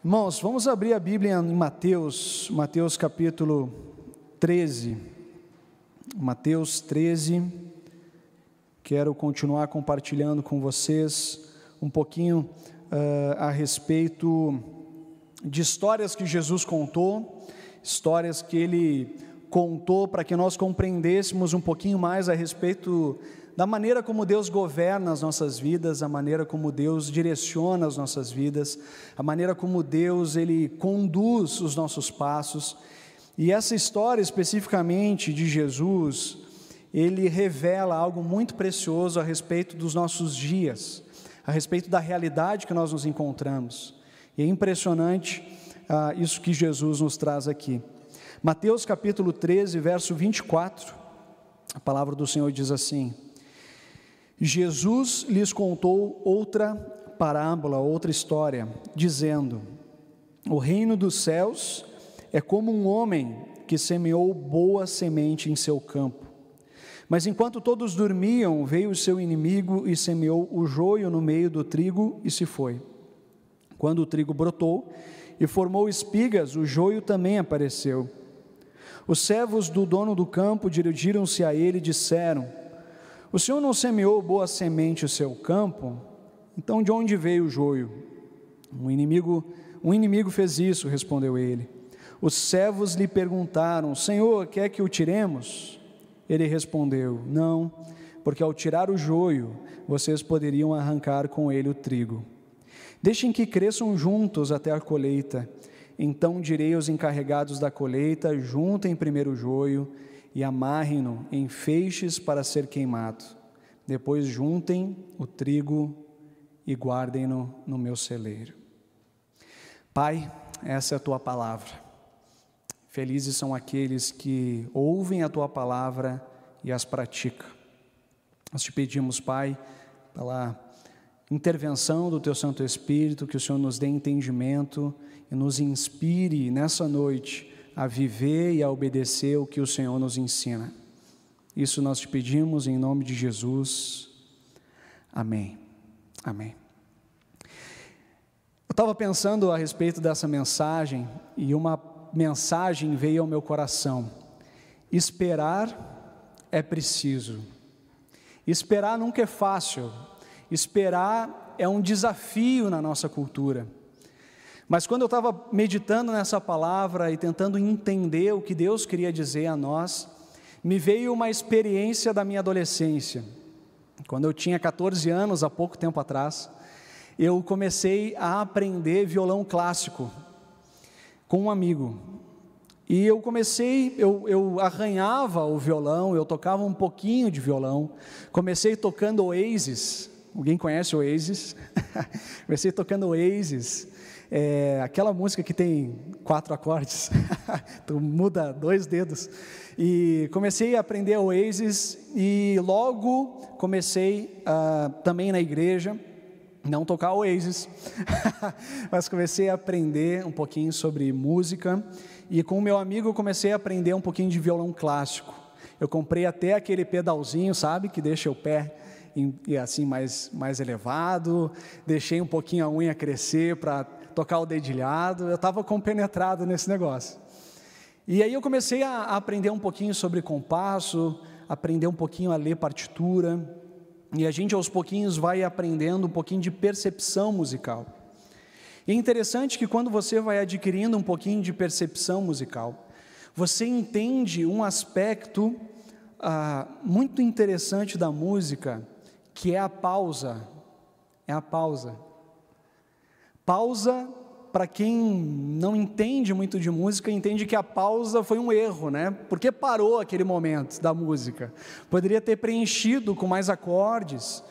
Irmãos, vamos abrir a Bíblia em Mateus capítulo 13. Mateus 13, quero continuar compartilhando com vocês um pouquinho a respeito de histórias que Jesus contou, histórias que Ele contou para que nós compreendêssemos um pouquinho mais a respeito da maneira como Deus governa as nossas vidas, a maneira como Deus direciona as nossas vidas, a maneira como Deus Ele conduz os nossos passos. E essa história especificamente de Jesus, Ele revela algo muito precioso a respeito dos nossos dias, a respeito da realidade que nós nos encontramos. E é impressionante isso que Jesus nos traz aqui. Mateus capítulo 13, verso 24, a palavra do Senhor diz assim: Jesus lhes contou outra parábola, outra história, dizendo: o reino dos céus é como um homem que semeou boa semente em seu campo. Mas enquanto todos dormiam, veio o seu inimigo e semeou o joio no meio do trigo e se foi. Quando o trigo brotou e formou espigas, o joio também apareceu. Os servos do dono do campo dirigiram-se a ele e disseram: o Senhor não semeou boa semente o seu campo? Então de onde veio o joio? Um inimigo fez isso, respondeu ele. Os servos lhe perguntaram: Senhor, quer que o tiremos? Ele respondeu: não, porque ao tirar o joio, vocês poderiam arrancar com ele o trigo. Deixem que cresçam juntos até a colheita. Então direi aos encarregados da colheita: juntem primeiro o joio e amarrem-no em feixes para ser queimado. Depois juntem o trigo e guardem-no no meu celeiro. Pai, essa é a tua palavra. Felizes são aqueles que ouvem a tua palavra e as praticam. Nós te pedimos, Pai, pela intervenção do teu Santo Espírito, que o Senhor nos dê entendimento e nos inspire nessa noite a viver e a obedecer o que o Senhor nos ensina. Isso nós te pedimos em nome de Jesus. Amém. Amém. Eu estava pensando a respeito dessa mensagem e uma mensagem veio ao meu coração: esperar é preciso. Esperar nunca é fácil. Esperar é um desafio na nossa cultura. Mas quando eu estava meditando nessa palavra e tentando entender o que Deus queria dizer a nós, me veio uma experiência da minha adolescência. Quando eu tinha 14 anos, há pouco tempo atrás, eu comecei a aprender violão clássico com um amigo. E eu arranhava o violão, eu tocava um pouquinho de violão. Comecei tocando Oasis. Alguém conhece Oasis? Comecei tocando Oasis. Aquela música que tem 4 acordes, tu muda 2 dedos, e comecei a aprender Oasis, e logo comecei também na igreja, não tocar Oasis, mas comecei a aprender um pouquinho sobre música, e com o meu amigo eu comecei a aprender um pouquinho de violão clássico. Eu comprei até aquele pedalzinho, sabe, que deixa o pé assim mais elevado, deixei um pouquinho a unha crescer para tocar o dedilhado. Eu estava compenetrado nesse negócio. E aí eu comecei a aprender um pouquinho sobre compasso, aprender um pouquinho a ler partitura, e a gente aos pouquinhos vai aprendendo um pouquinho de percepção musical. E é interessante que quando você vai adquirindo um pouquinho de percepção musical, você entende um aspecto muito interessante da música, que é a pausa. É a pausa. Pausa, para quem não entende muito de música, entende que a pausa foi um erro, né? Porque parou aquele momento da música. Poderia ter preenchido com mais acordes.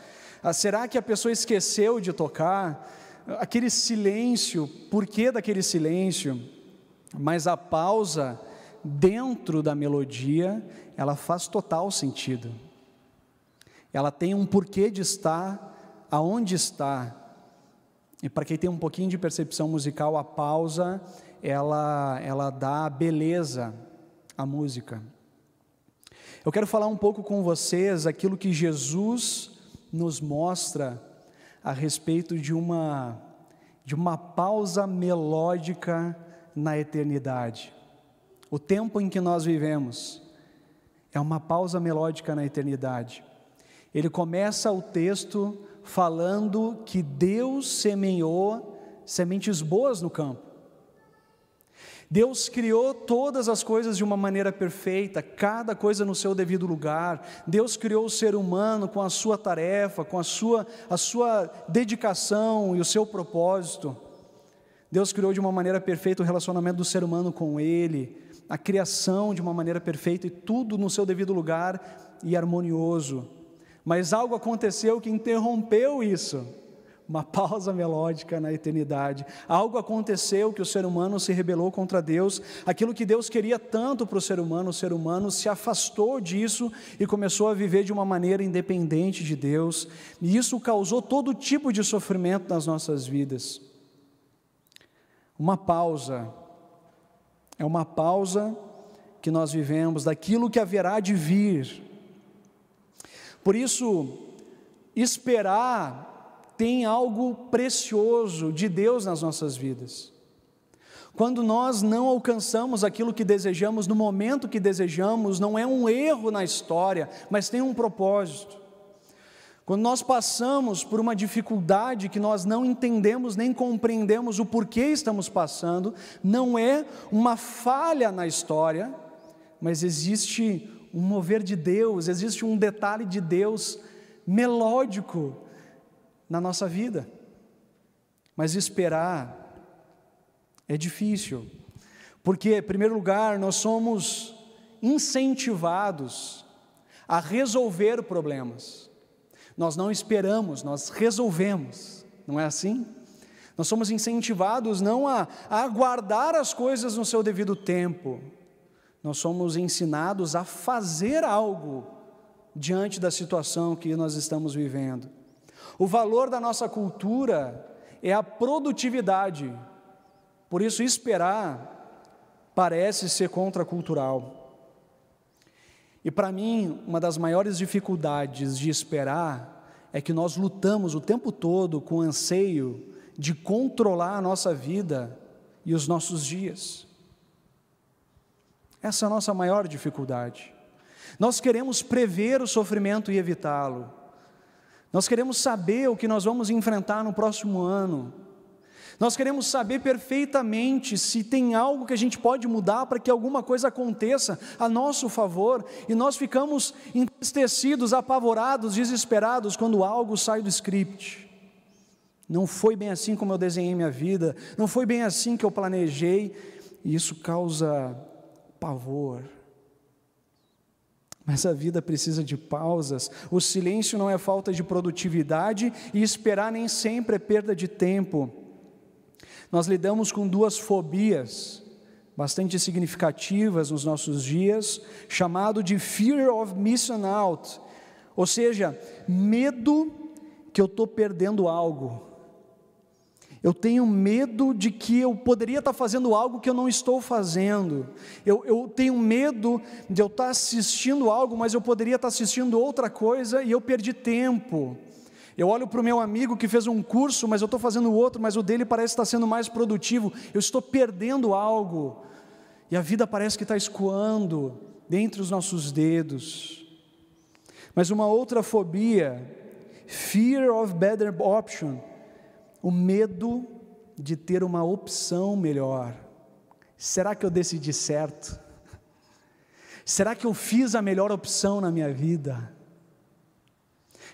Será que a pessoa esqueceu de tocar? Aquele silêncio, por que daquele silêncio? Mas a pausa dentro da melodia, ela faz total sentido. Ela tem um porquê de estar aonde está. E para quem tem um pouquinho de percepção musical, a pausa, ela dá beleza à música. Eu quero falar um pouco com vocês aquilo que Jesus nos mostra a respeito de uma de uma pausa melódica na eternidade. O tempo em que nós vivemos é uma pausa melódica na eternidade. Ele começa o texto falando que Deus semeou sementes boas no campo. Deus criou todas as coisas de uma maneira perfeita, cada coisa no seu devido lugar. Deus criou o ser humano com a sua tarefa, com a sua dedicação e o seu propósito. Deus criou de uma maneira perfeita o relacionamento do ser humano com Ele, a criação de uma maneira perfeita e tudo no seu devido lugar e harmonioso. Mas algo aconteceu que interrompeu isso. Uma pausa melódica na eternidade. Algo aconteceu que o ser humano se rebelou contra Deus. Aquilo que Deus queria tanto para o ser humano se afastou disso e começou a viver de uma maneira independente de Deus. E isso causou todo tipo de sofrimento nas nossas vidas. Uma pausa. É uma pausa que nós vivemos daquilo que haverá de vir. Por isso, esperar tem algo precioso de Deus nas nossas vidas. Quando nós não alcançamos aquilo que desejamos no momento que desejamos, não é um erro na história, mas tem um propósito. Quando nós passamos por uma dificuldade que nós não entendemos nem compreendemos o porquê estamos passando, não é uma falha na história, mas existe um mover de Deus, existe um detalhe de Deus melódico na nossa vida. Mas esperar é difícil, porque, em primeiro lugar, nós somos incentivados a resolver problemas. Nós não esperamos, nós resolvemos, não é assim? Nós somos incentivados não a aguardar as coisas no seu devido tempo, nós somos ensinados a fazer algo diante da situação que nós estamos vivendo. O valor da nossa cultura é a produtividade, por isso esperar parece ser contracultural. E para mim, uma das maiores dificuldades de esperar é que nós lutamos o tempo todo com o anseio de controlar a nossa vida e os nossos dias. Essa é a nossa maior dificuldade. Nós queremos prever o sofrimento e evitá-lo. Nós queremos saber o que nós vamos enfrentar no próximo ano. Nós queremos saber perfeitamente se tem algo que a gente pode mudar para que alguma coisa aconteça a nosso favor, e nós ficamos entristecidos, apavorados, desesperados quando algo sai do script. Não foi bem assim como eu desenhei minha vida, não foi bem assim que eu planejei, e isso causa pavor. Mas a vida precisa de pausas, o silêncio não é falta de produtividade, e esperar nem sempre é perda de tempo. Nós lidamos com duas fobias bastante significativas nos nossos dias, chamado de fear of missing out, ou seja, medo que eu estou perdendo algo. Eu tenho medo de que eu poderia estar fazendo algo que eu não estou fazendo. Eu tenho medo de eu estar assistindo algo, mas eu poderia estar assistindo outra coisa e eu perdi tempo. Eu olho para o meu amigo que fez um curso, mas eu estou fazendo outro, mas o dele parece estar sendo mais produtivo. Eu estou perdendo algo. E a vida parece que está escoando dentre os nossos dedos. Mas uma outra fobia, fear of better option, o medo de ter uma opção melhor. Será que eu decidi certo? Será que eu fiz a melhor opção na minha vida?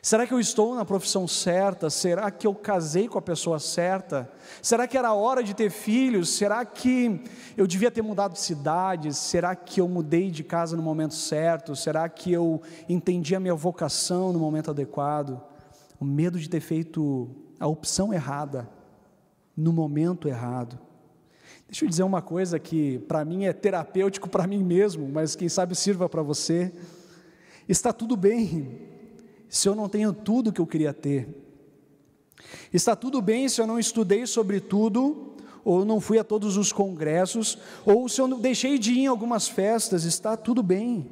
Será que eu estou na profissão certa? Será que eu casei com a pessoa certa? Será que era hora de ter filhos? Será que eu devia ter mudado de cidade? Será que eu mudei de casa no momento certo? Será que eu entendi a minha vocação no momento adequado? O medo de ter feito a opção errada, no momento errado. Deixa eu dizer uma coisa que para mim é terapêutico para mim mesmo, mas quem sabe sirva para você. Está tudo bem se eu não tenho tudo que eu queria ter. Está tudo bem se eu não estudei sobre tudo, ou não fui a todos os congressos, ou se eu deixei de ir em algumas festas. Está tudo bem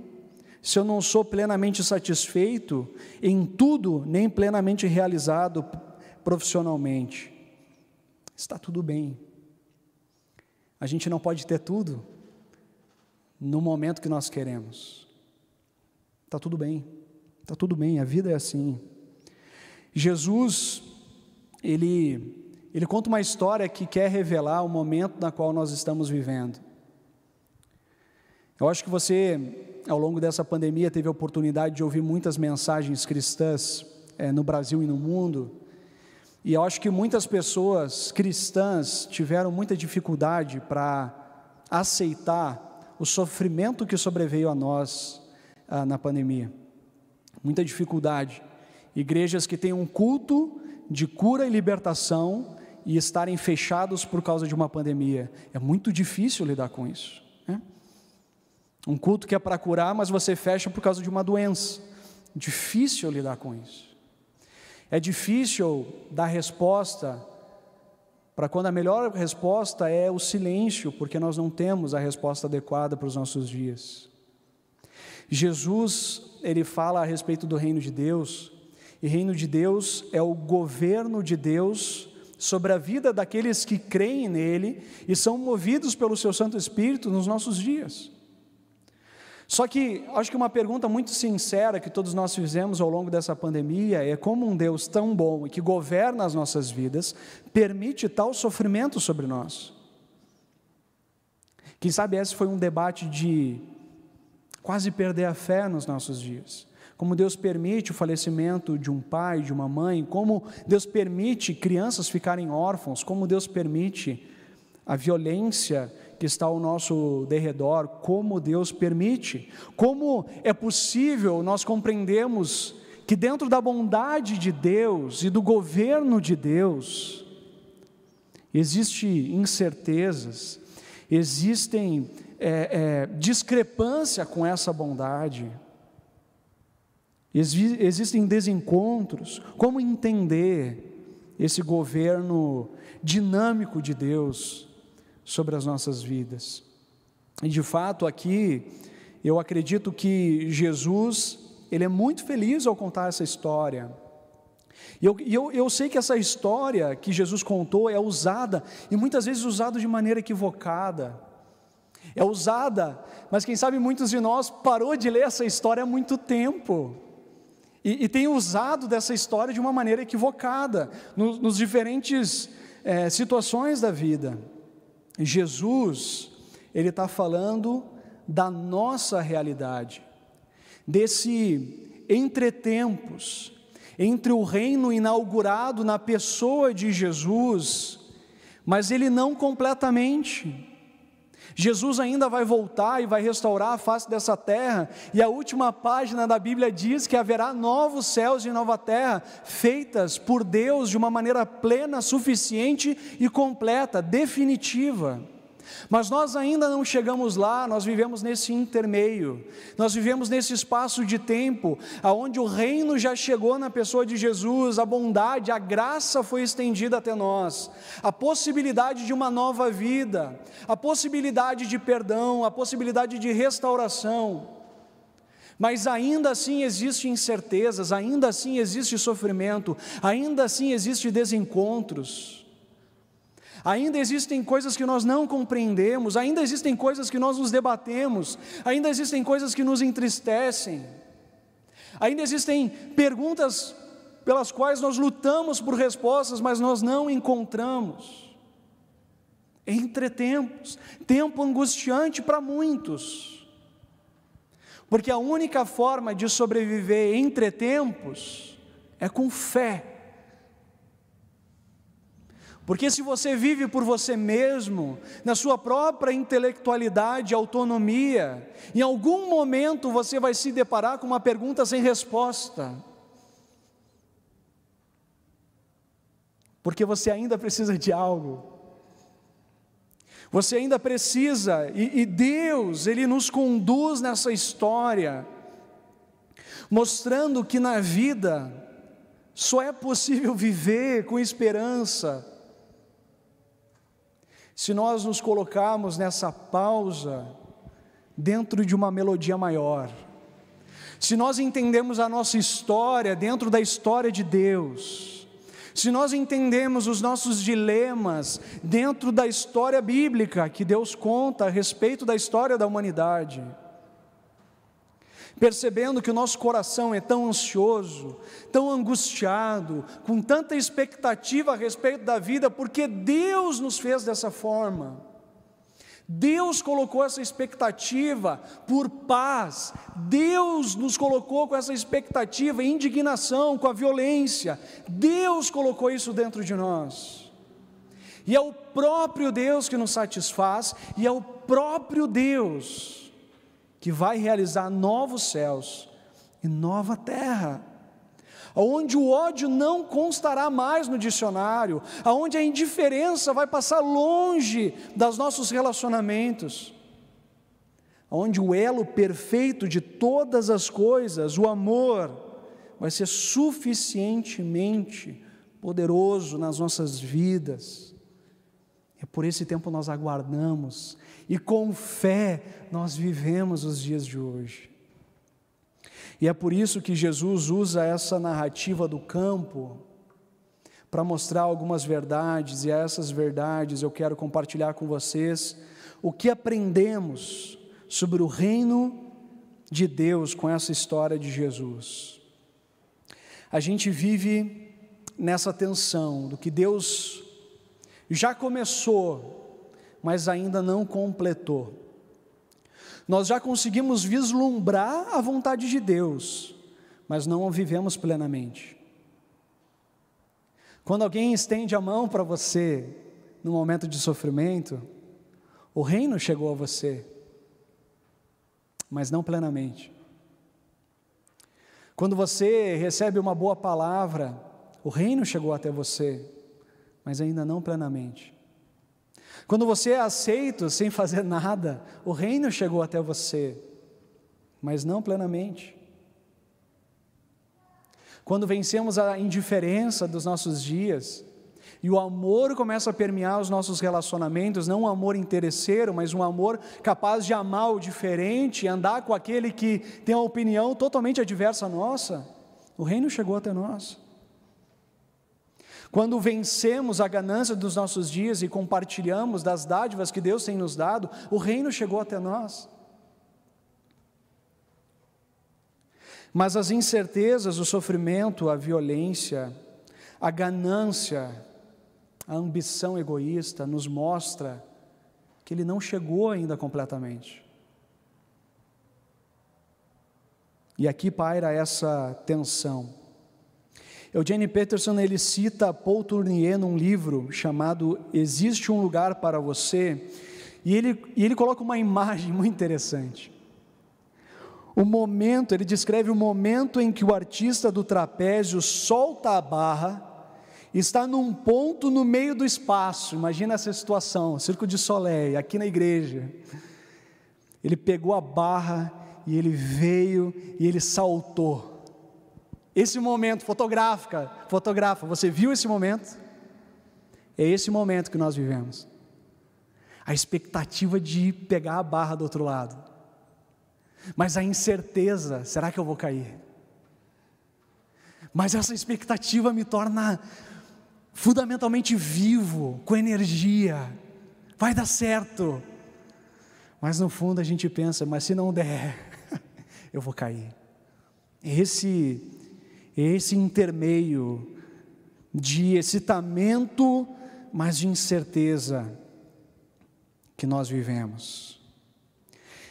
se eu não sou plenamente satisfeito em tudo, nem plenamente realizado profissionalmente. está tudo bem. A gente não pode ter tudo no momento que nós queremos. Está tudo bem, a vida é assim. Jesus, ele conta uma história que quer revelar o momento na qual nós estamos vivendo. Eu acho que você, ao longo dessa pandemia, teve a oportunidade de ouvir muitas mensagens cristãs no Brasil e no mundo, e eu acho que muitas pessoas cristãs tiveram muita dificuldade para aceitar o sofrimento que sobreveio a nós na pandemia. Muita dificuldade. Igrejas que têm um culto de cura e libertação e estarem fechados por causa de uma pandemia. É muito difícil lidar com isso, né? Um culto que é para curar, mas você fecha por causa de uma doença. Difícil lidar com isso. É difícil dar resposta para quando a melhor resposta é o silêncio, porque nós não temos a resposta adequada para os nossos dias. Jesus, ele fala a respeito do reino de Deus, e reino de Deus é o governo de Deus sobre a vida daqueles que creem nele e são movidos pelo seu Santo Espírito nos nossos dias. Só que, acho que uma pergunta muito sincera que todos nós fizemos ao longo dessa pandemia é como um Deus tão bom e que governa as nossas vidas, permite tal sofrimento sobre nós. Quem sabe esse foi um debate de quase perder a fé nos nossos dias. Como Deus permite o falecimento de um pai, de uma mãe, como Deus permite crianças ficarem órfãos, como Deus permite a violência que está ao nosso derredor, como Deus permite, como é possível nós compreendermos que dentro da bondade de Deus e do governo de Deus, existem incertezas, existem discrepância com essa bondade, existem desencontros. Como entender esse governo dinâmico de Deus sobre as nossas vidas? E de fato aqui, eu acredito que Jesus, ele é muito feliz ao contar essa história. Eu sei que essa história que Jesus contou é usada, e muitas vezes usada de maneira equivocada. É usada, mas quem sabe muitos de nós parou de ler essa história há muito tempo. E tem usado dessa história de uma maneira equivocada, nos diferentes situações da vida. Jesus, ele está falando da nossa realidade, desse entretempos, entre o reino inaugurado na pessoa de Jesus, mas ele não completamente. Jesus ainda vai voltar e vai restaurar a face dessa terra, e a última página da Bíblia diz que haverá novos céus e nova terra, feitas por Deus de uma maneira plena, suficiente e completa, definitiva. Mas nós ainda não chegamos lá, nós vivemos nesse intermeio, nós vivemos nesse espaço de tempo, aonde o reino já chegou na pessoa de Jesus, a bondade, a graça foi estendida até nós, a possibilidade de uma nova vida, a possibilidade de perdão, a possibilidade de restauração, mas ainda assim existem incertezas, ainda assim existe sofrimento, ainda assim existem desencontros. Ainda existem coisas que nós não compreendemos, ainda existem coisas que nós nos debatemos, ainda existem coisas que nos entristecem, ainda existem perguntas pelas quais nós lutamos por respostas, mas nós não encontramos. Entretempos, tempo angustiante para muitos, porque a única forma de sobreviver entre tempos é com fé. Porque se você vive por você mesmo, na sua própria intelectualidade, autonomia, em algum momento você vai se deparar com uma pergunta sem resposta. Porque você ainda precisa de algo. Você ainda precisa, e Deus, Ele nos conduz nessa história, mostrando que na vida só é possível viver com esperança, se nós nos colocarmos nessa pausa, dentro de uma melodia maior, se nós entendemos a nossa história dentro da história de Deus, se nós entendemos os nossos dilemas dentro da história bíblica que Deus conta a respeito da história da humanidade, percebendo que o nosso coração é tão ansioso, tão angustiado, com tanta expectativa a respeito da vida, porque Deus nos fez dessa forma. Deus colocou essa expectativa por paz, Deus nos colocou com essa expectativa, indignação com a violência, Deus colocou isso dentro de nós, e é o próprio Deus que nos satisfaz, e é o próprio Deus que vai realizar novos céus e nova terra, onde o ódio não constará mais no dicionário, onde a indiferença vai passar longe dos nossos relacionamentos, onde o elo perfeito de todas as coisas, o amor, vai ser suficientemente poderoso nas nossas vidas. É por esse tempo nós aguardamos, e com fé nós vivemos os dias de hoje. E é por isso que Jesus usa essa narrativa do campo para mostrar algumas verdades, e a essas verdades eu quero compartilhar com vocês o que aprendemos sobre o reino de Deus com essa história de Jesus. A gente vive nessa tensão do que Deus já começou, mas ainda não completou. Nós já conseguimos vislumbrar a vontade de Deus, mas não a vivemos plenamente. Quando alguém estende a mão para você, no momento de sofrimento, o reino chegou a você, mas não plenamente. Quando você recebe uma boa palavra, o reino chegou até você, mas ainda não plenamente. Quando você é aceito sem fazer nada, o reino chegou até você, mas não plenamente. Quando vencemos a indiferença dos nossos dias, e o amor começa a permear os nossos relacionamentos, não um amor interesseiro, mas um amor capaz de amar o diferente, andar com aquele que tem uma opinião totalmente adversa à nossa, o reino chegou até nós. Quando vencemos a ganância dos nossos dias e compartilhamos das dádivas que Deus tem nos dado, o reino chegou até nós. Mas as incertezas, o sofrimento, a violência, a ganância, a ambição egoísta nos mostra que ele não chegou ainda completamente. E aqui paira essa tensão. Eugene Peterson, ele cita Paul Tournier num livro chamado Existe um Lugar para Você, e ele coloca uma imagem muito interessante. Ele descreve o momento em que o artista do trapézio solta a barra, está num ponto no meio do espaço. Imagina essa situação, Circo de Soleil, aqui na igreja. Ele pegou a barra e ele veio e ele saltou. Esse momento, fotografa, você viu esse momento? É esse momento que nós vivemos. A expectativa de pegar a barra do outro lado. Mas a incerteza, será que eu vou cair? Mas essa expectativa me torna fundamentalmente vivo, com energia. Vai dar certo. Mas no fundo a gente pensa, mas se não der, eu vou cair. Esse intermeio de excitamento, mas de incerteza que nós vivemos.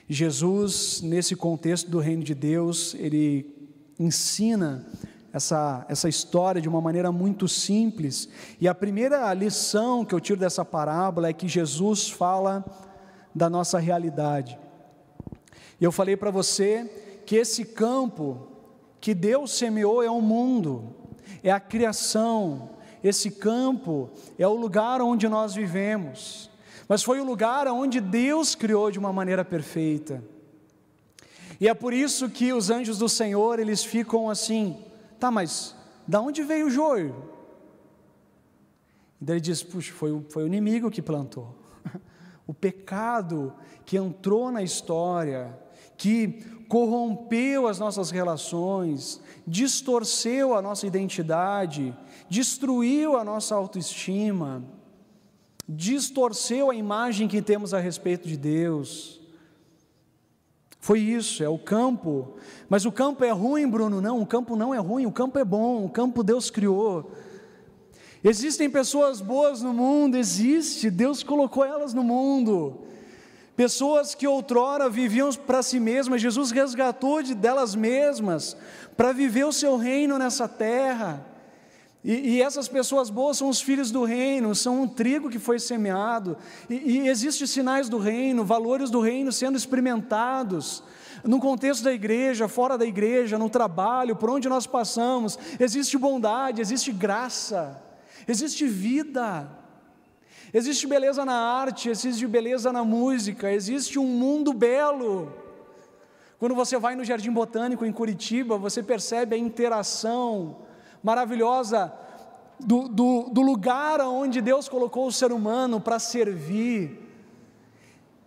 Jesus, nesse contexto do reino de Deus, ele ensina essa história de uma maneira muito simples, e a primeira lição que eu tiro dessa parábola é que Jesus fala da nossa realidade. E eu falei para você que esse campo que Deus semeou é o mundo, é a criação, esse campo é o lugar onde nós vivemos, mas foi o lugar onde Deus criou de uma maneira perfeita, e é por isso que os anjos do Senhor, eles ficam assim, tá, mas da onde veio o joio? E daí ele diz, puxa, foi o inimigo que plantou, O pecado que entrou na história, que corrompeu as nossas relações, distorceu a nossa identidade, destruiu a nossa autoestima, distorceu a imagem que temos a respeito de Deus. Foi isso, é o campo. Mas o campo é ruim, Bruno? Não, o campo não é ruim, o campo é bom, o campo Deus criou. Existem pessoas boas no mundo, existe, Deus colocou elas no mundo. Pessoas que outrora viviam para si mesmas, Jesus resgatou delas mesmas, para viver o seu reino nessa terra. E essas pessoas boas são os filhos do reino, são um trigo que foi semeado, e existem sinais do reino, valores do reino sendo experimentados, no contexto da igreja, fora da igreja, no trabalho, por onde nós passamos, existe bondade, existe graça, existe vida, existe beleza na arte, existe beleza na música, existe um mundo belo. Quando você vai no Jardim Botânico em Curitiba, você percebe a interação maravilhosa do lugar onde Deus colocou o ser humano para servir,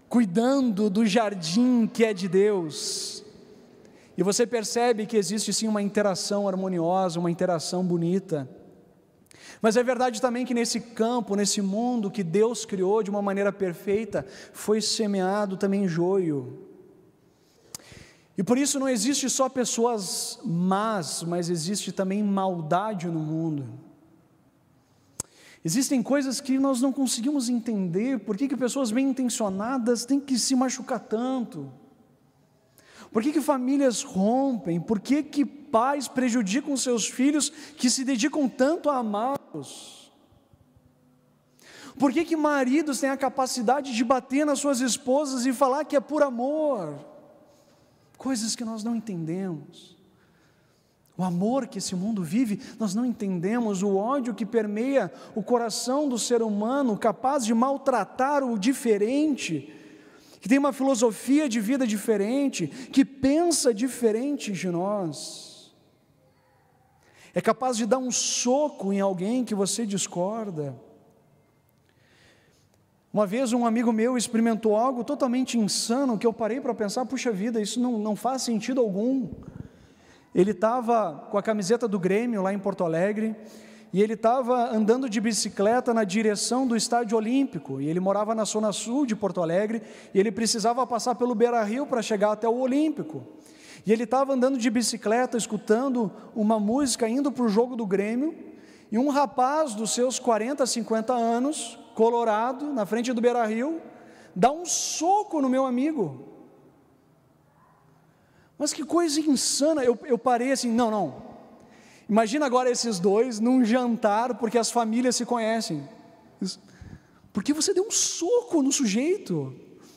cuidando do jardim que é de Deus, e você percebe que existe sim uma interação harmoniosa, uma interação bonita. Mas é verdade também que nesse campo, nesse mundo que Deus criou de uma maneira perfeita, foi semeado também joio. E por isso não existe só pessoas más, mas existe também maldade no mundo. Existem coisas que nós não conseguimos entender, por que pessoas bem intencionadas têm que se machucar tanto? Por que famílias rompem? Por que pais prejudicam seus filhos que se dedicam tanto a amá-los? Por que maridos têm a capacidade de bater nas suas esposas e falar que é por amor? Coisas que nós não entendemos. O amor que esse mundo vive, nós não entendemos. O ódio que permeia o coração do ser humano, capaz de maltratar o diferente, que tem uma filosofia de vida diferente, que pensa diferente de nós. É capaz de dar um soco em alguém que você discorda. Uma vez um amigo meu experimentou algo totalmente insano, que eu parei para pensar, puxa vida, isso não faz sentido algum. Ele estava com a camiseta do Grêmio lá em Porto Alegre, e ele estava andando de bicicleta na direção do Estádio Olímpico, e ele morava na zona sul de Porto Alegre, e ele precisava passar pelo Beira-Rio para chegar até o Olímpico. E ele estava andando de bicicleta, escutando uma música, indo para o jogo do Grêmio, e um rapaz dos seus 40, 50 anos, colorado, na frente do Beira-Rio, dá um soco no meu amigo. Mas que coisa insana. Eu parei assim, não. Imagina agora esses dois num jantar, porque as famílias se conhecem. Por que você deu um soco no sujeito?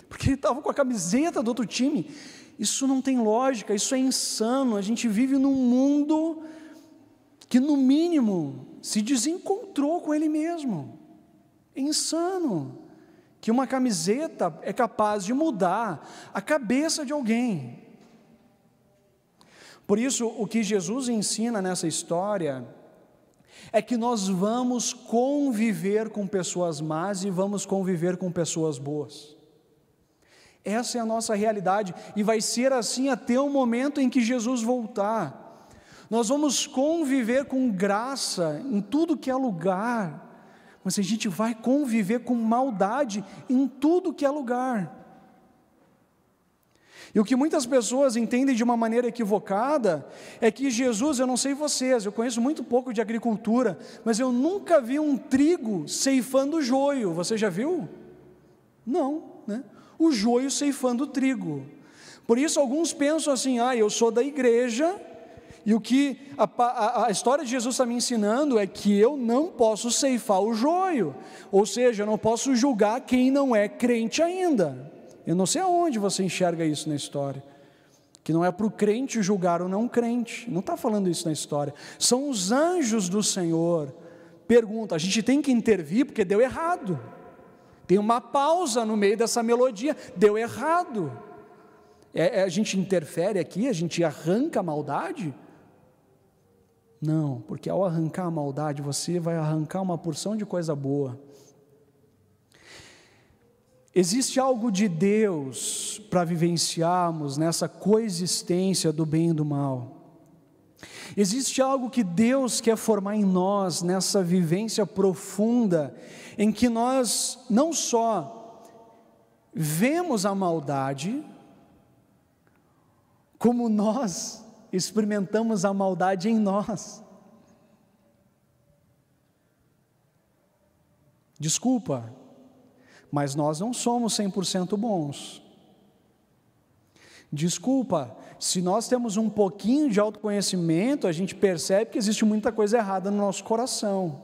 Porque ele estava com a camiseta do outro time. Isso não tem lógica, isso é insano. A gente vive num mundo que, no mínimo, se desencontrou com ele mesmo. É insano que uma camiseta é capaz de mudar a cabeça de alguém. Por isso, o que Jesus ensina nessa história é que nós vamos conviver com pessoas más e vamos conviver com pessoas boas. Essa é a nossa realidade, e vai ser assim até o momento em que Jesus voltar. Nós vamos conviver com graça em tudo que é lugar, mas a gente vai conviver com maldade em tudo que é lugar. E o que muitas pessoas entendem de uma maneira equivocada é que Jesus, eu não sei vocês, eu conheço muito pouco de agricultura, mas eu nunca vi um trigo ceifando o joio. Você já viu? Não, né? O joio ceifando o trigo. Por isso alguns pensam assim, eu sou da igreja, e o que a história de Jesus está me ensinando é que eu não posso ceifar o joio, ou seja, eu não posso julgar quem não é crente ainda. Eu não sei aonde você enxerga isso na história, que não é para o crente julgar o não crente, não está falando isso na história. São os anjos do Senhor. Pergunta, a gente tem que intervir porque deu errado, tem uma pausa no meio dessa melodia, deu errado, a gente interfere aqui, a gente arranca a maldade? Não, porque ao arrancar a maldade, você vai arrancar uma porção de coisa boa. existe algo de Deus para vivenciarmos nessa coexistência do bem e do mal. Existe algo que Deus quer formar em nós, nessa vivência profunda, em que nós não só vemos a maldade, como nós experimentamos a maldade em nós. Desculpa, mas nós não somos 100% bons. Desculpa, se nós temos um pouquinho de autoconhecimento, a gente percebe que existe muita coisa errada no nosso coração.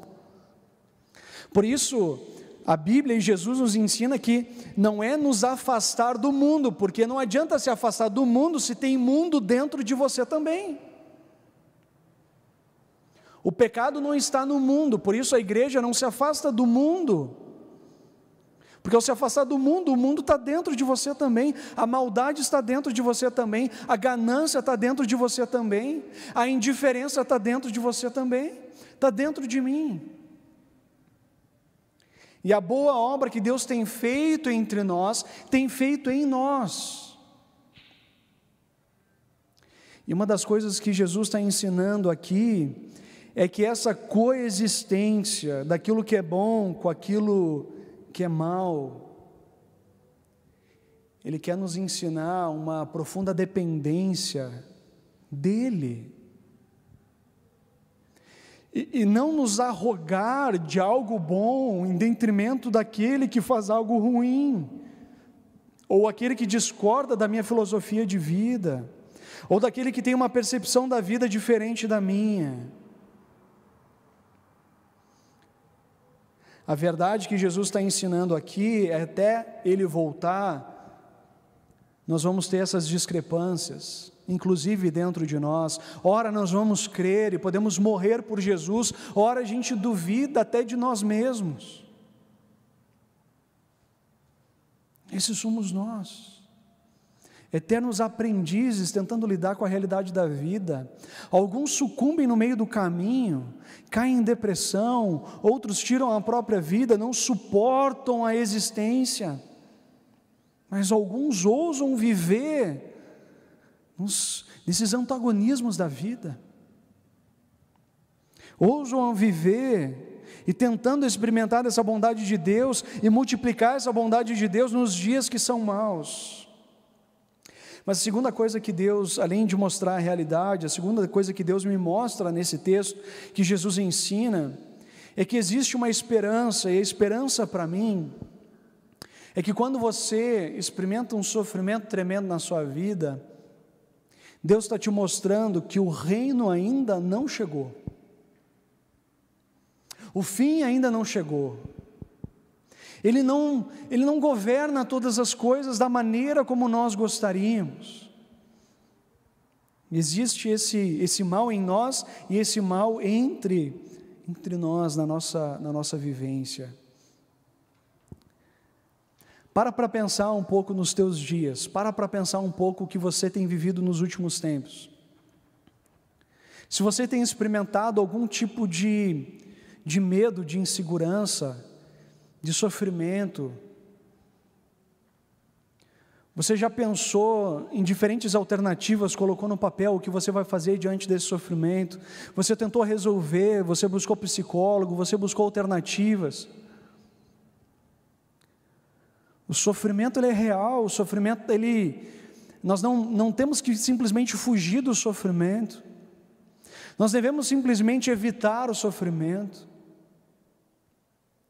Por isso, a Bíblia e Jesus nos ensina que não é nos afastar do mundo, porque não adianta se afastar do mundo se tem mundo dentro de você também. O pecado não está no mundo, por isso a igreja não se afasta do mundo. Porque ao se afastar do mundo, o mundo está dentro de você também, a maldade está dentro de você também, a ganância está dentro de você também, a indiferença está dentro de você também, está dentro de mim. E a boa obra que Deus tem feito entre nós, tem feito em nós. E uma das coisas que Jesus está ensinando aqui, é que essa coexistência daquilo que é bom com aquilo que é mal, Ele quer nos ensinar uma profunda dependência dEle, e não nos arrogar de algo bom em detrimento daquele que faz algo ruim, ou aquele que discorda da minha filosofia de vida, ou daquele que tem uma percepção da vida diferente da minha. A verdade que Jesus está ensinando aqui é até Ele voltar, nós vamos ter essas discrepâncias, inclusive dentro de nós. Ora nós vamos crer e podemos morrer por Jesus, ora a gente duvida até de nós mesmos. Esses somos nós, eternos aprendizes tentando lidar com a realidade da vida. Alguns sucumbem no meio do caminho, caem em depressão, outros tiram a própria vida, não suportam a existência, mas alguns ousam viver nesses antagonismos da vida, ousam viver e tentando experimentar essa bondade de Deus e multiplicar essa bondade de Deus nos dias que são maus. Mas a segunda coisa que Deus, além de mostrar a realidade, a segunda coisa que Deus me mostra nesse texto, que Jesus ensina, é que existe uma esperança, e a esperança para mim, é que quando você experimenta um sofrimento tremendo na sua vida, Deus está te mostrando que o reino ainda não chegou, o fim ainda não chegou. Ele não governa todas as coisas da maneira como nós gostaríamos. Existe esse mal em nós e esse mal entre nós, na nossa vivência. Para pensar um pouco nos teus dias, para pensar um pouco o que você tem vivido nos últimos tempos. Se você tem experimentado algum tipo de medo, de insegurança, de sofrimento, você já pensou em diferentes alternativas, colocou no papel o que você vai fazer diante desse sofrimento, você tentou resolver, você buscou psicólogo, você buscou alternativas. O sofrimento ele é real, o sofrimento nós não temos que simplesmente fugir do sofrimento, nós devemos simplesmente evitar o sofrimento.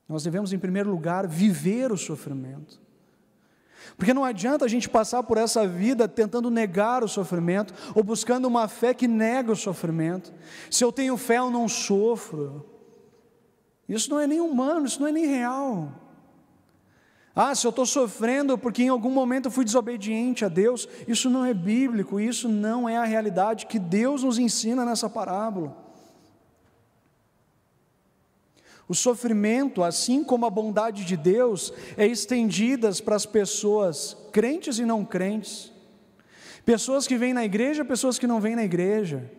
Nós devemos, em primeiro lugar, viver o sofrimento. Porque não adianta a gente passar por essa vida tentando negar o sofrimento, ou buscando uma fé que nega o sofrimento. Se eu tenho fé, eu não sofro. Isso não é nem humano, isso não é nem real. Se eu estou sofrendo porque em algum momento eu fui desobediente a Deus, isso não é bíblico, isso não é a realidade que Deus nos ensina nessa parábola. O sofrimento, assim como a bondade de Deus, é estendidas para as pessoas crentes e não crentes, pessoas que vêm na igreja, pessoas que não vêm na igreja,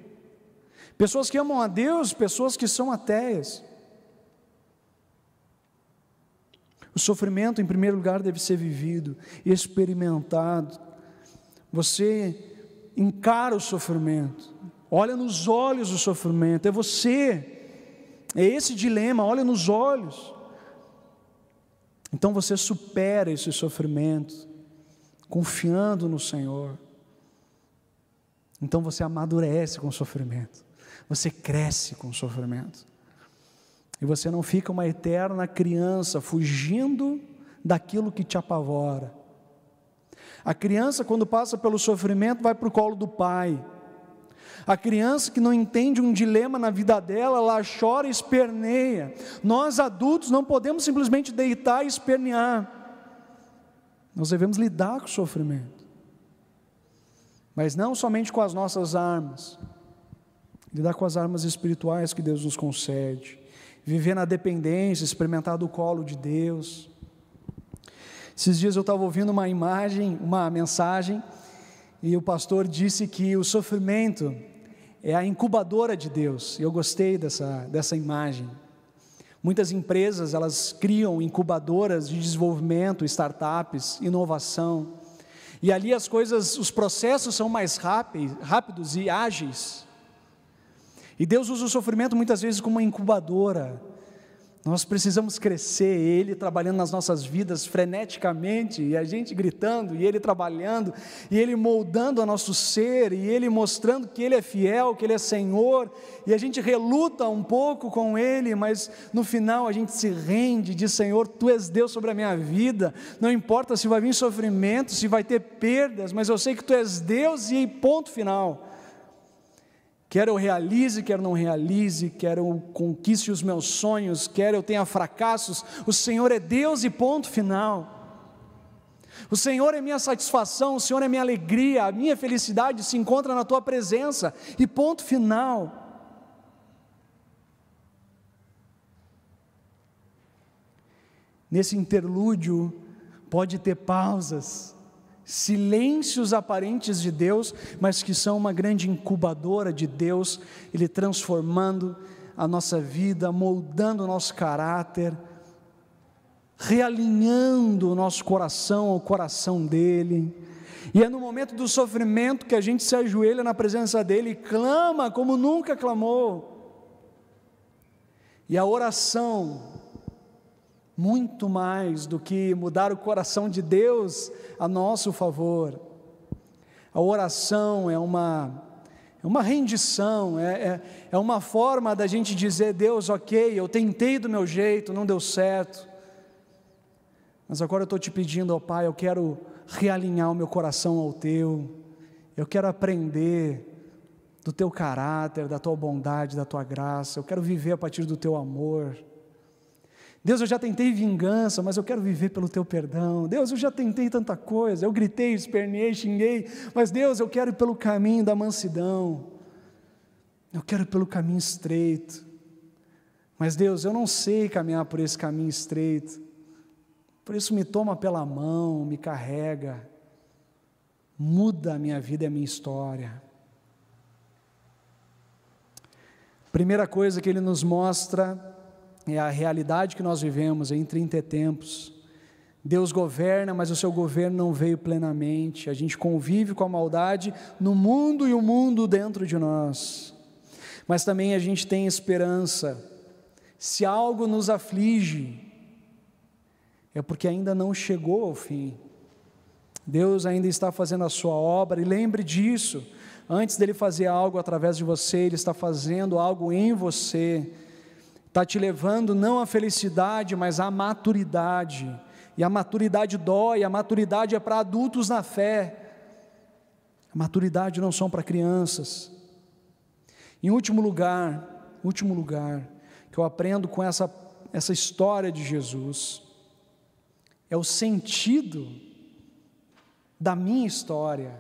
pessoas que amam a Deus, pessoas que são ateias. O sofrimento, em primeiro lugar, deve ser vivido, experimentado. Você encara o sofrimento, olha nos olhos do sofrimento, é você, é esse dilema, olha nos olhos. Então você supera esse sofrimento, confiando no Senhor. Então você amadurece com o sofrimento, você cresce com o sofrimento. E você não fica uma eterna criança fugindo daquilo que te apavora. A criança, quando passa pelo sofrimento, vai para o colo do pai. A criança que não entende um dilema na vida dela, ela chora e esperneia. Nós adultos não podemos simplesmente deitar e espernear. Nós devemos lidar com o sofrimento. Mas não somente com as nossas armas. Lidar com as armas espirituais que Deus nos concede. Viver na dependência, experimentar do colo de Deus. Esses dias eu estava ouvindo uma mensagem, e o pastor disse que o sofrimento é a incubadora de Deus. E eu gostei dessa imagem. Muitas empresas, elas criam incubadoras de desenvolvimento, startups, inovação. E ali os processos são mais rápidos e ágeis. E Deus usa o sofrimento muitas vezes como uma incubadora. Nós precisamos crescer, Ele trabalhando nas nossas vidas freneticamente, e a gente gritando, e Ele trabalhando, e Ele moldando o nosso ser, e Ele mostrando que Ele é fiel, que Ele é Senhor, e a gente reluta um pouco com Ele, mas no final a gente se rende, diz: Senhor, Tu és Deus sobre a minha vida, não importa se vai vir sofrimento, se vai ter perdas, mas eu sei que Tu és Deus, e ponto final. Quer eu realize, quer não realize, quer eu conquiste os meus sonhos, quer eu tenha fracassos, o Senhor é Deus e ponto final. O Senhor é minha satisfação, o Senhor é minha alegria, a minha felicidade se encontra na Tua presença e ponto final. Nesse interlúdio pode ter pausas, silêncios aparentes de Deus, mas que são uma grande incubadora de Deus, Ele transformando a nossa vida, moldando o nosso caráter, realinhando o nosso coração ao coração dEle. E é no momento do sofrimento que a gente se ajoelha na presença dEle e clama como nunca clamou. E a oração, muito mais do que mudar o coração de Deus a nosso favor, a oração é uma rendição, é uma forma da gente dizer: Deus, ok, eu tentei do meu jeito, não deu certo, mas agora eu estou te pedindo, ó Pai, eu quero realinhar o meu coração ao Teu, eu quero aprender do Teu caráter, da Tua bondade, da Tua graça, eu quero viver a partir do Teu amor. Deus, eu já tentei vingança, mas eu quero viver pelo Teu perdão. Deus, eu já tentei tanta coisa, eu gritei, esperneei, xinguei, mas Deus, eu quero ir pelo caminho da mansidão, eu quero ir pelo caminho estreito, mas Deus, eu não sei caminhar por esse caminho estreito, por isso me toma pela mão, me carrega, muda a minha vida e a minha história. Primeira coisa que Ele nos mostra é a realidade que nós vivemos em 30 tempos. Deus governa, mas o seu governo não veio plenamente. A gente convive com a maldade no mundo e o mundo dentro de nós. Mas também a gente tem esperança. Se algo nos aflige, é porque ainda não chegou ao fim. Deus ainda está fazendo a sua obra, e lembre disso. Antes dele fazer algo através de você, Ele está fazendo algo em você. Está te levando não à felicidade, mas à maturidade, e a maturidade dói, a maturidade é para adultos na fé, a maturidade não são para crianças. Em último lugar, que eu aprendo com essa história de Jesus, é o sentido da minha história,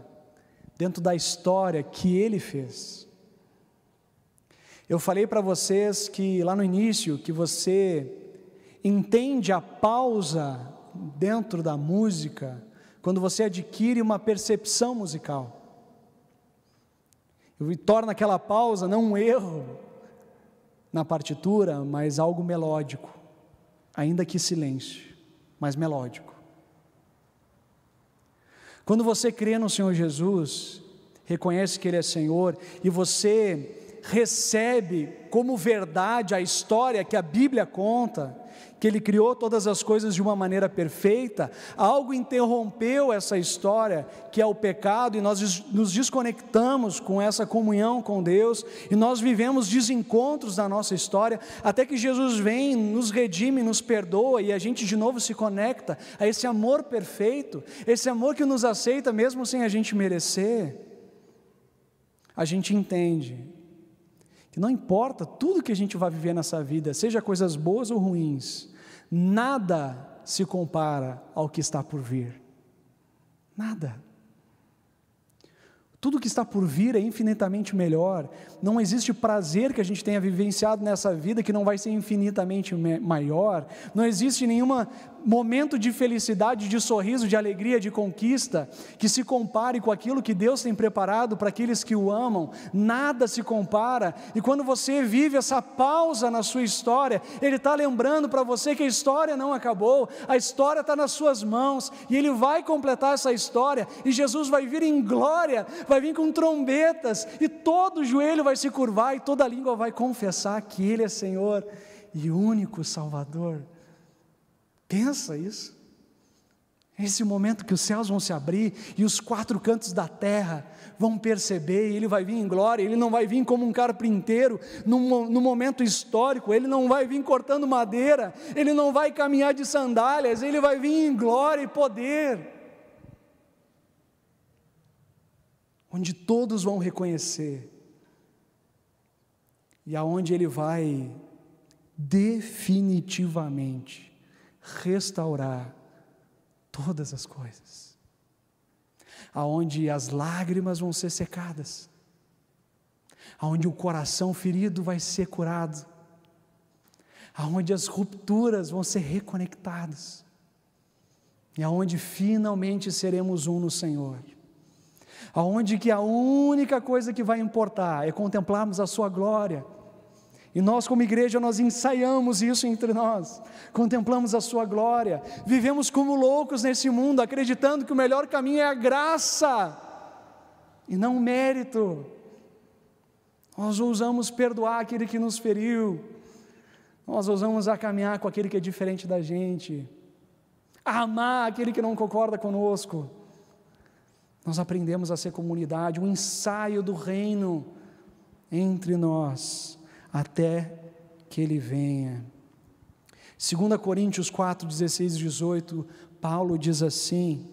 dentro da história que Ele fez. Eu falei para vocês que lá no início, que você entende a pausa dentro da música, quando você adquire uma percepção musical, e torna aquela pausa não um erro na partitura, mas algo melódico, ainda que silêncio. mas melódico. Quando você crê no Senhor Jesus, reconhece que Ele é Senhor, e você recebe como verdade a história que a Bíblia conta, que Ele criou todas as coisas de uma maneira perfeita, algo interrompeu essa história, que é o pecado, e nós nos desconectamos com essa comunhão com Deus, e nós vivemos desencontros na nossa história, até que Jesus vem, nos redime, nos perdoa, e a gente de novo se conecta a esse amor perfeito, esse amor que nos aceita mesmo sem a gente merecer. A gente entende que não importa tudo que a gente vai viver nessa vida, seja coisas boas ou ruins, nada se compara ao que está por vir. Nada. Tudo que está por vir é infinitamente melhor. Não existe prazer que a gente tenha vivenciado nessa vida que não vai ser infinitamente maior. Não existe nenhum momento de felicidade, de sorriso, de alegria, de conquista que se compare com aquilo que Deus tem preparado para aqueles que o amam. Nada se compara. E quando você vive essa pausa na sua história, Ele está lembrando para você que a história não acabou, a história está nas suas mãos, e Ele vai completar essa história, e Jesus vai vir em glória, vai vir com trombetas, e todo joelho vai se curvar, e toda língua vai confessar que Ele é Senhor e único Salvador. Pensa isso. Esse momento que os céus vão se abrir e os quatro cantos da terra vão perceber, e Ele vai vir em glória. Ele não vai vir como um carpinteiro num momento histórico, Ele não vai vir cortando madeira, Ele não vai caminhar de sandálias, Ele vai vir em glória e poder, onde todos vão reconhecer, e aonde Ele vai definitivamente restaurar todas as coisas, aonde as lágrimas vão ser secadas, aonde o coração ferido vai ser curado, aonde as rupturas vão ser reconectadas, e aonde finalmente seremos um no Senhor, aonde que a única coisa que vai importar é contemplarmos a sua glória. E nós como igreja, nós ensaiamos isso entre nós, contemplamos a sua glória, vivemos como loucos nesse mundo, acreditando que o melhor caminho é a graça, e não o mérito. Nós ousamos perdoar aquele que nos feriu, nós ousamos a caminhar com aquele que é diferente da gente, a amar aquele que não concorda conosco. Nós aprendemos a ser comunidade, um ensaio do reino entre nós, até que Ele venha. 2 Coríntios 4, 16 e 18, Paulo diz assim: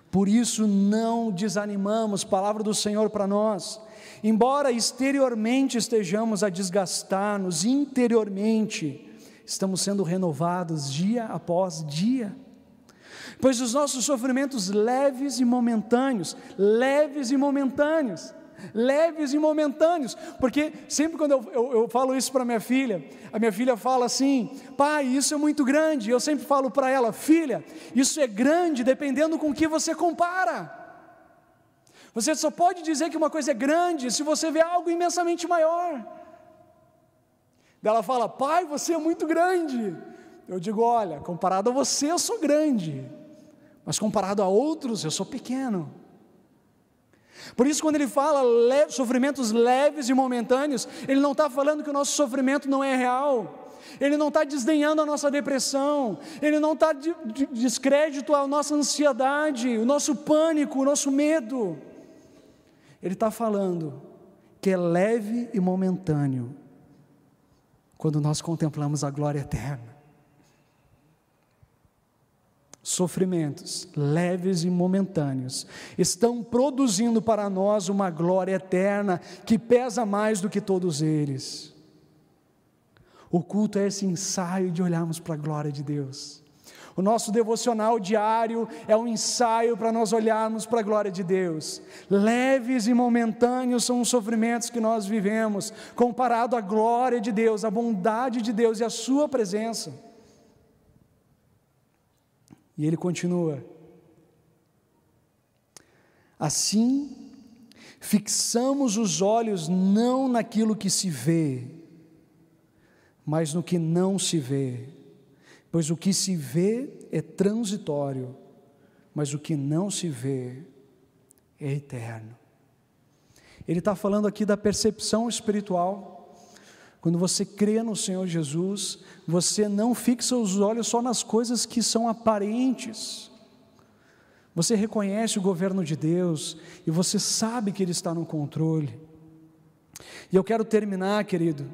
por isso não desanimamos, palavra do Senhor para nós, embora exteriormente estejamos a desgastar-nos, interiormente estamos sendo renovados dia após dia, pois os nossos sofrimentos leves e momentâneos, porque sempre quando eu falo isso para minha filha, a minha filha fala assim: pai, isso é muito grande. Eu sempre falo para ela: filha, isso é grande dependendo com o que você compara. Você só pode dizer que uma coisa é grande se você vê algo imensamente maior. Ela fala: pai, você é muito grande. Eu digo: olha, comparado a você eu sou grande, mas comparado a outros eu sou pequeno. Por isso, quando ele fala sofrimentos leves e momentâneos, ele não está falando que o nosso sofrimento não é real, ele não está desdenhando a nossa depressão, ele não está de descrédito à nossa ansiedade, o nosso pânico, o nosso medo. Ele está falando que é leve e momentâneo quando nós contemplamos a glória eterna. Sofrimentos leves e momentâneos estão produzindo para nós uma glória eterna que pesa mais do que todos eles. O culto é esse ensaio de olharmos para a glória de Deus. O nosso devocional diário é um ensaio para nós olharmos para a glória de Deus. Leves e momentâneos são os sofrimentos que nós vivemos, comparado à glória de Deus, à bondade de Deus e à sua presença. E ele continua: assim, fixamos os olhos não naquilo que se vê, mas no que não se vê, Pois o que se vê é transitório, mas o que não se vê é eterno. Ele está falando aqui da percepção espiritual. Quando você crê no Senhor Jesus, você não fixa os olhos só nas coisas que são aparentes. Você reconhece o governo de Deus e você sabe que Ele está no controle. E eu quero terminar, querido,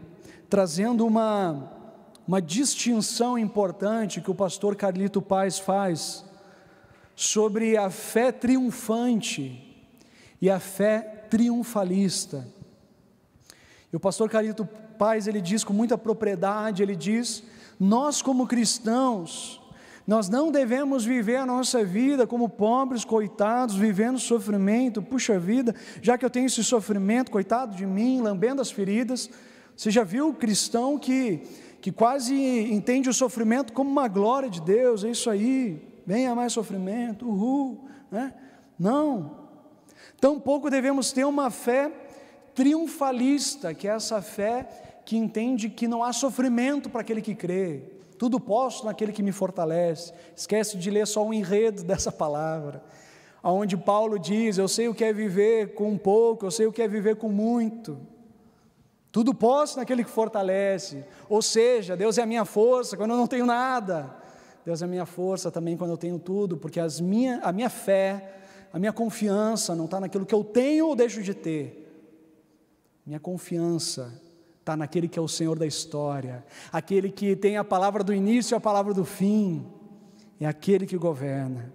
trazendo uma distinção importante que o pastor Carlito Paz faz sobre a fé triunfante e a fé triunfalista. E o pastor Carlito Paz, ele diz com muita propriedade, ele diz: nós como cristãos, nós não devemos viver a nossa vida como pobres, coitados, vivendo sofrimento. Puxa vida, já que eu tenho esse sofrimento, coitado de mim, lambendo as feridas. Você já viu o cristão que quase entende o sofrimento como uma glória de Deus? É isso aí, venha mais sofrimento, uhul, né? Não, tampouco devemos ter uma fé triunfalista, que é essa fé que entende que não há sofrimento para aquele que crê, tudo posso naquele que me fortalece. Esquece de ler só o enredo dessa palavra, onde Paulo diz: eu sei o que é viver com pouco, eu sei o que é viver com muito, tudo posso naquele que fortalece. Ou seja, Deus é a minha força quando eu não tenho nada, Deus é a minha força também quando eu tenho tudo, porque a minha fé, a minha confiança não está naquilo que eu tenho ou deixo de ter. Minha confiança está naquele que é o Senhor da história, aquele que tem a palavra do início e a palavra do fim, é aquele que governa.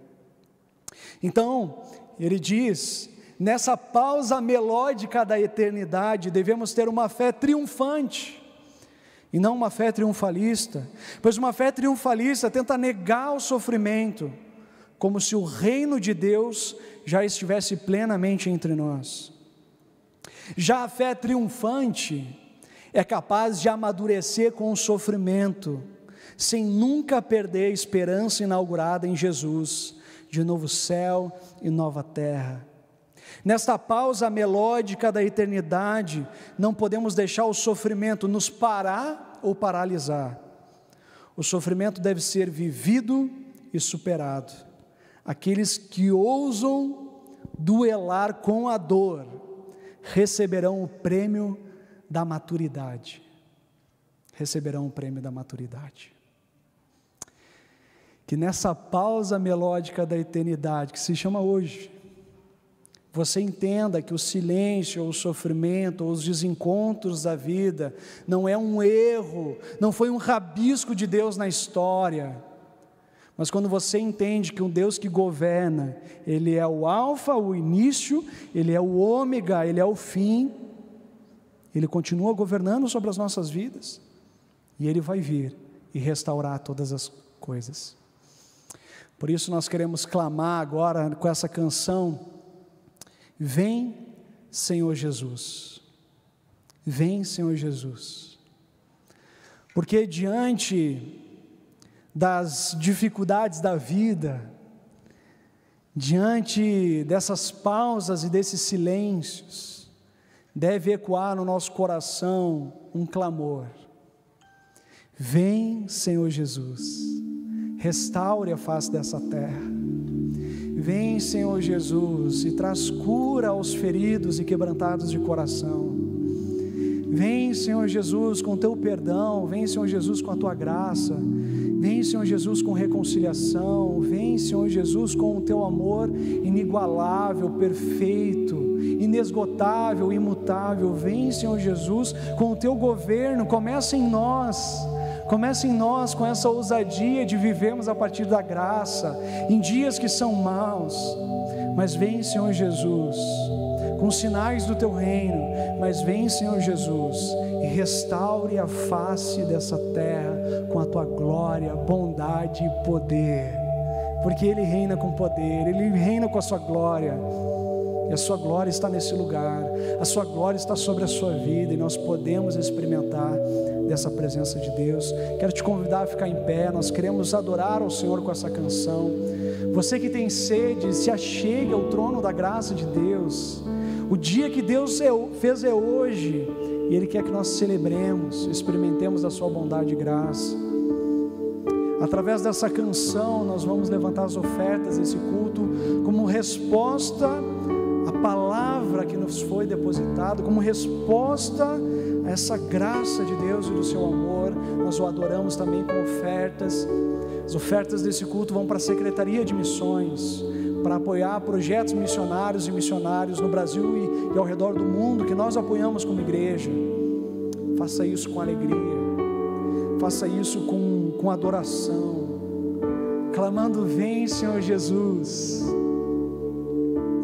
Então, ele diz: nessa pausa melódica da eternidade, devemos ter uma fé triunfante, e não uma fé triunfalista, pois uma fé triunfalista tenta negar o sofrimento, como se o reino de Deus já estivesse plenamente entre nós. Já a fé triunfante é capaz de amadurecer com o sofrimento, sem nunca perder a esperança inaugurada em Jesus, de novo céu e nova terra. Nesta pausa melódica da eternidade, não podemos deixar o sofrimento nos parar ou paralisar. O sofrimento deve ser vivido e superado. Aqueles que ousam duelar com a dor receberão o prêmio da maturidade. Receberão o prêmio da maturidade. Que nessa pausa melódica da eternidade, que se chama hoje, você entenda que o silêncio, ou o sofrimento, ou os desencontros da vida, não é um erro, não foi um rabisco de Deus na história, mas quando você entende que um Deus que governa, Ele é o alfa, o início, Ele é o ômega, Ele é o fim, Ele continua governando sobre as nossas vidas, e Ele vai vir e restaurar todas as coisas. Por isso nós queremos clamar agora com essa canção: vem, Senhor Jesus, vem, Senhor Jesus, porque diante das dificuldades da vida, diante dessas pausas e desses silêncios, deve ecoar no nosso coração um clamor: vem, Senhor Jesus, restaure a face dessa terra. Vem, Senhor Jesus, e traz cura aos feridos e quebrantados de coração. Vem, Senhor Jesus, com teu perdão. Vem, Senhor Jesus, com a tua graça. Vem, Senhor Jesus, com reconciliação. Vem, Senhor Jesus, com o teu amor inigualável, perfeito, inesgotável, imutável. Vem, Senhor Jesus, com o teu governo. Começa em nós com essa ousadia de vivermos a partir da graça, em dias que são maus. Mas vem, Senhor Jesus, com sinais do teu reino. Mas vem, Senhor Jesus, e restaure a face dessa terra com a tua glória, bondade e poder, porque Ele reina com poder, Ele reina com a sua glória, e a sua glória está nesse lugar, a sua glória está sobre a sua vida, e nós podemos experimentar dessa presença de Deus. Quero te convidar a ficar em pé. Nós queremos adorar ao Senhor com essa canção. Você que tem sede, se achegue ao trono da graça de Deus. O dia que Deus fez é hoje, e Ele quer que nós celebremos, experimentemos da sua bondade e graça. Através dessa canção, nós vamos levantar as ofertas desse culto como resposta à palavra que nos foi depositada, como resposta a essa graça de Deus e do seu amor. Nós o adoramos também com ofertas. As ofertas desse culto vão para a Secretaria de Missões, para apoiar projetos missionários e missionários no Brasil e ao redor do mundo, que nós apoiamos como igreja. Faça isso com alegria, faça isso com adoração, clamando: vem, Senhor Jesus,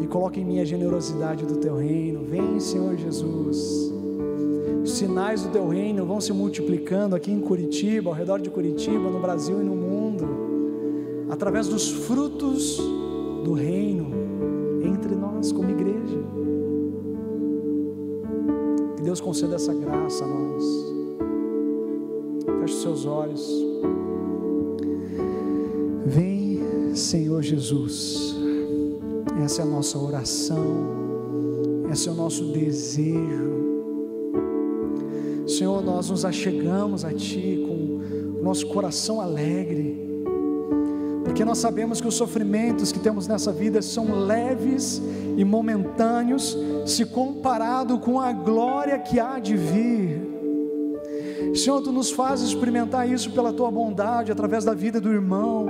e coloque em mim a generosidade do teu reino. Vem, Senhor Jesus. Os sinais do teu reino vão se multiplicando aqui em Curitiba, ao redor de Curitiba, no Brasil e no mundo, através dos frutos do reino entre nós como igreja. Que Deus conceda essa graça a nós. Feche os seus olhos. Vem, Senhor Jesus. Essa é a nossa oração, esse é o nosso desejo. Senhor, nós nos achegamos a Ti com o nosso coração alegre, porque nós sabemos que os sofrimentos que temos nessa vida são leves e momentâneos, se comparado com a glória que há de vir. Senhor, Tu nos faz experimentar isso pela Tua bondade, através da vida do irmão.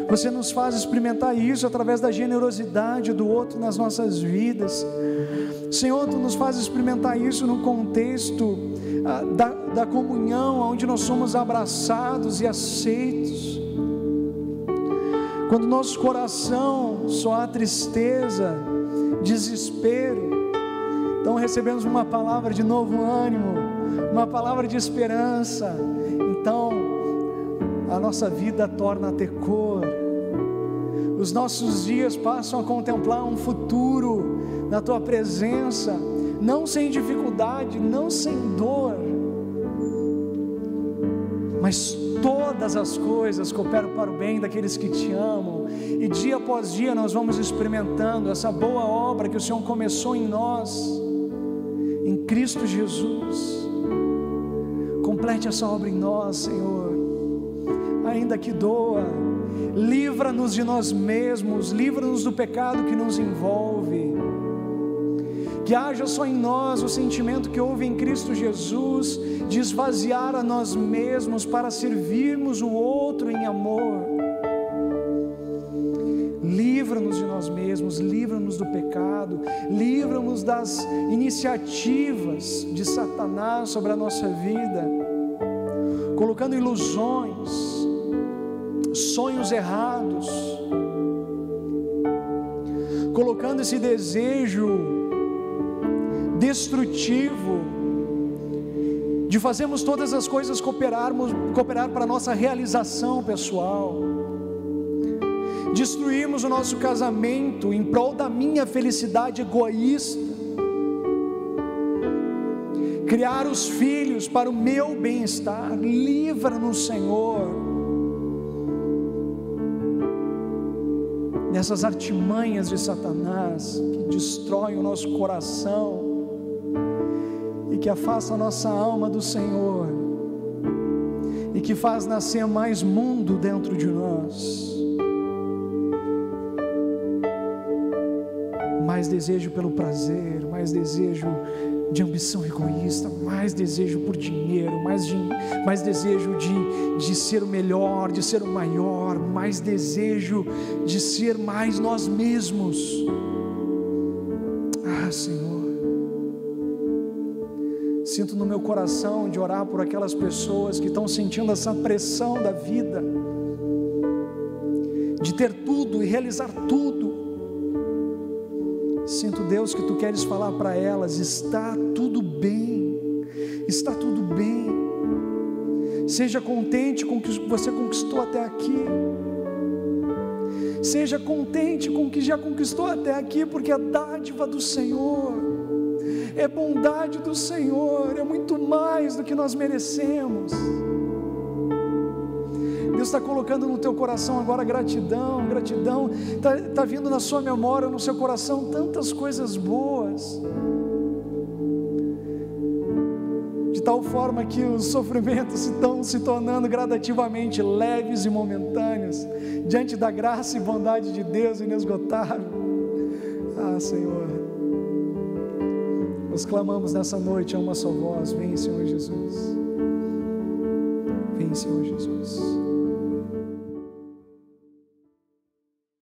Você nos faz experimentar isso através da generosidade do outro nas nossas vidas. Senhor, Tu nos faz experimentar isso no contexto da comunhão, onde nós somos abraçados e aceitos. Quando nosso coração só há tristeza, desespero, então recebemos uma palavra de novo ânimo, uma palavra de esperança. Então a nossa vida torna a ter cor, os nossos dias passam a contemplar um futuro na Tua presença, não sem dificuldade, não sem dor, mas todas as coisas cooperam para o bem daqueles que Te amam, e dia após dia nós vamos experimentando essa boa obra que o Senhor começou em nós, em Cristo Jesus. Complete essa obra em nós, Senhor, ainda que doa. Livra-nos de nós mesmos, livra-nos do pecado que nos envolve, que haja só em nós o sentimento que houve em Cristo Jesus, de esvaziar a nós mesmos para servirmos o outro em amor. Livra-nos de nós mesmos, livra-nos do pecado, livra-nos das iniciativas de Satanás sobre a nossa vida, colocando ilusões, sonhos errados, colocando esse desejo destrutivo de fazermos todas as coisas cooperar para a nossa realização pessoal, destruirmos o nosso casamento em prol da minha felicidade egoísta, criar os filhos para o meu bem-estar. Livra-nos, Senhor, dessas artimanhas de Satanás que destroem o nosso coração e que afasta a nossa alma do Senhor e que faz nascer mais mundo dentro de nós, mais desejo pelo prazer, mais desejo de ambição egoísta, mais desejo por dinheiro, mais desejo de ser o melhor, de ser o maior, mais desejo de ser mais nós mesmos. Senhor, sinto no meu coração de orar por aquelas pessoas que estão sentindo essa pressão da vida, de ter tudo e realizar tudo. Sinto, Deus, que Tu queres falar para elas: está tudo bem, está tudo bem, seja contente com o que você conquistou até aqui, seja contente com o que já conquistou até aqui, porque é dádiva do Senhor, é bondade do Senhor, é muito mais do que nós merecemos. Deus está colocando no teu coração agora gratidão, está vindo na sua memória, no seu coração, tantas coisas boas, de tal forma que os sofrimentos estão se tornando gradativamente leves e momentâneos, diante da graça e bondade de Deus inesgotável. Ah, Senhor, nós clamamos nessa noite a uma só voz: vem, Senhor Jesus, vem, Senhor Jesus.